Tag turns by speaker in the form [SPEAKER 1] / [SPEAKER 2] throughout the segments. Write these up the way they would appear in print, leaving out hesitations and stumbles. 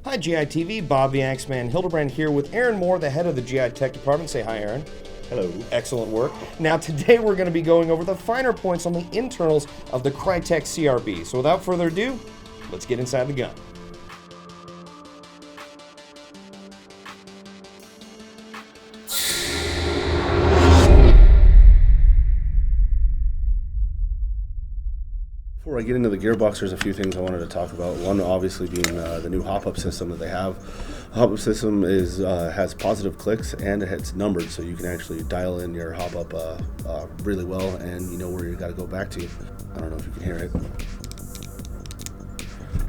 [SPEAKER 1] Hi GI Bob the Axeman Hildebrand here with Aaron Moore, the head of the GI Tech Department. Say hi, Aaron.
[SPEAKER 2] Hello.
[SPEAKER 1] Excellent work. Now today we're going to be going over the finer points on the internals of the Krytac CRB. So without further ado, let's get inside the gun.
[SPEAKER 2] Before I get into the gearbox, there's a few things I wanted to talk about. One, obviously, being the new hop-up system that they have. The hop-up system has positive clicks and it's numbered, so you can actually dial in your hop-up really well, and you know where you got to go back to. I don't know if you can hear it,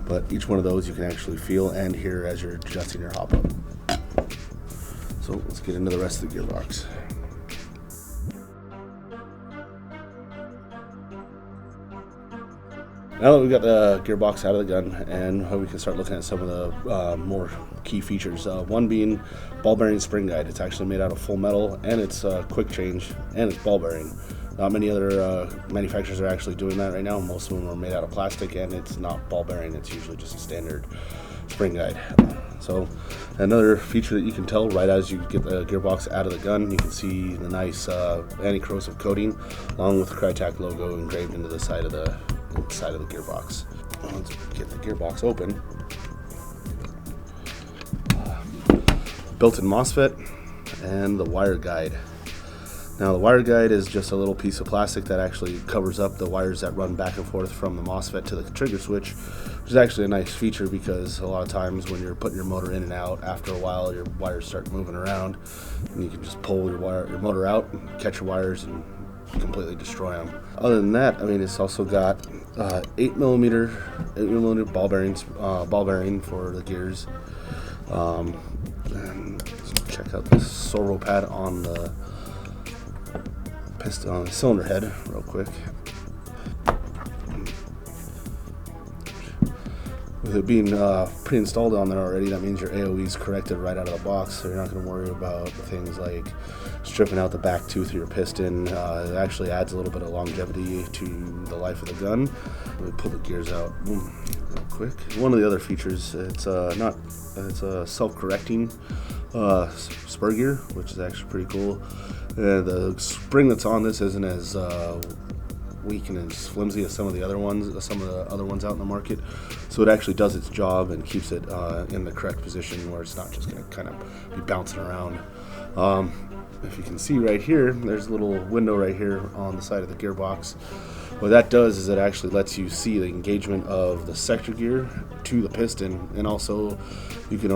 [SPEAKER 2] but each one of those you can actually feel and hear as you're adjusting your hop-up. So let's get into the rest of the gearbox. Now that we've got the gearbox out of the gun, and we can start looking at some of the more key features. One being ball bearing spring guide. It's actually made out of full metal, and it's quick change, and it's ball bearing. Not many other manufacturers are actually doing that right now. Most of them are made out of plastic, and it's not ball bearing. It's usually just a standard spring guide. So another feature that you can tell right as you get the gearbox out of the gun, you can see the nice anti-corrosive coating along with the Krytac logo engraved into the side of the gearbox. Let's get the gearbox open. Built-in MOSFET and the wire guide. Now the wire guide is just a little piece of plastic that actually covers up the wires that run back and forth from the MOSFET to the trigger switch, which is actually a nice feature because a lot of times when you're putting your motor in and out, after a while your wires start moving around, and you can just pull your motor out and catch your wires and completely destroy them. Other than that, I mean, it's also got 8 millimeter ball bearing for the gears. And check out this servo pad on the piston, on the cylinder head, real quick. With it being pre-installed on there already, that means your AOE is corrected right out of the box, so you're not going to worry about things like stripping out the back tooth of your piston. It actually adds a little bit of longevity to the life of the gun. Let me pull the gears out real quick. One of the other features, it's a self-correcting spur gear, which is actually pretty cool. The spring that's on this isn't as weak and as flimsy as some of the other ones out in the market, so it actually does its job and keeps it in the correct position where it's not just going to kind of be bouncing around. If you can see right here, there's a little window right here on the side of the gearbox. What that does is it actually lets you see the engagement of the sector gear to the piston, and also you can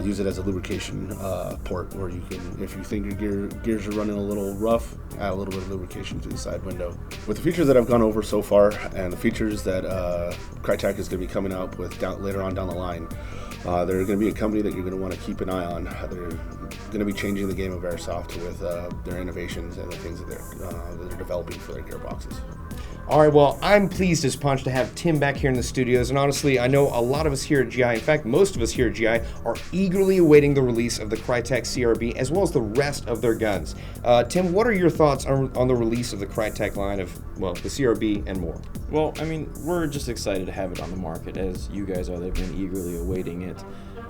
[SPEAKER 2] use it as a lubrication port, where you can, if you think your gears are running a little rough, add a little bit of lubrication to the side window. With the features that I've gone over so far, and the features that Krytac is going to be coming out with later on down the line, they're going to be a company that you're going to want to keep an eye on. They're going to be changing the game of Airsoft with their innovations and the things that they're developing for their gearboxes.
[SPEAKER 1] All right, well, I'm pleased as punch to have Tim back here in the studios, and honestly, I know a lot of us here at GI, in fact, most of us here at GI, are eagerly awaiting the release of the Krytac CRB as well as the rest of their guns. Tim, what are your thoughts on the release of the Krytac line of, well, the CRB and more?
[SPEAKER 3] Well, I mean, we're just excited to have it on the market, as you guys are. They've been eagerly awaiting it.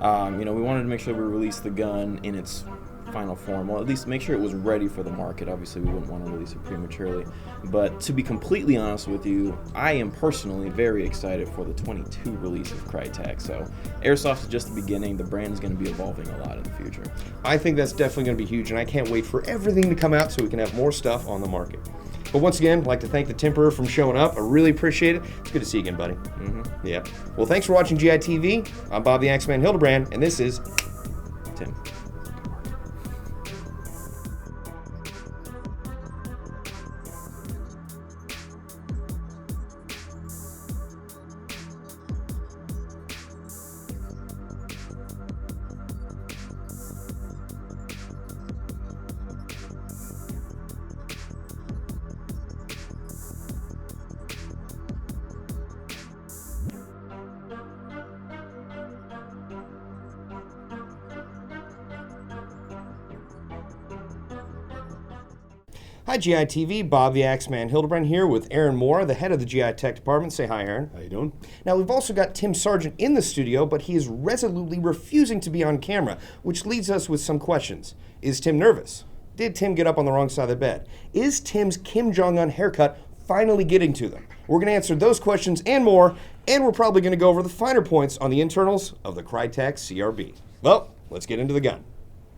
[SPEAKER 3] We wanted to make sure we released the gun in its final form, well, at least make sure it was ready for the market. Obviously, we wouldn't want to release it prematurely, but to be completely honest with you, I am personally very excited for the 22 release of Krytac. So Airsoft is just the beginning. The brand is going to be evolving a lot in the future.
[SPEAKER 1] I think that's definitely going to be huge, and I can't wait for everything to come out so we can have more stuff on the market. But once again, I'd like to thank the Temperer for showing up. I really appreciate it. It's good to see you again, buddy. Yeah. Well, thanks for watching GI TV. I'm Bob the Axeman Hildebrand, and this is Tim. Hi, GI TV. Bob the Axeman Hildebrand here with Aaron Moore, the head of the GI Tech Department. Say hi, Aaron.
[SPEAKER 2] How you doing?
[SPEAKER 1] Now, we've also got Tim Sargent in the studio, but he is resolutely refusing to be on camera, which leads us with some questions. Is Tim nervous? Did Tim get up on the wrong side of the bed? Is Tim's Kim Jong-un haircut finally getting to them? We're going to answer those questions and more, and we're probably going to go over the finer points on the internals of the Krytac CRB. Well, let's get into the gun.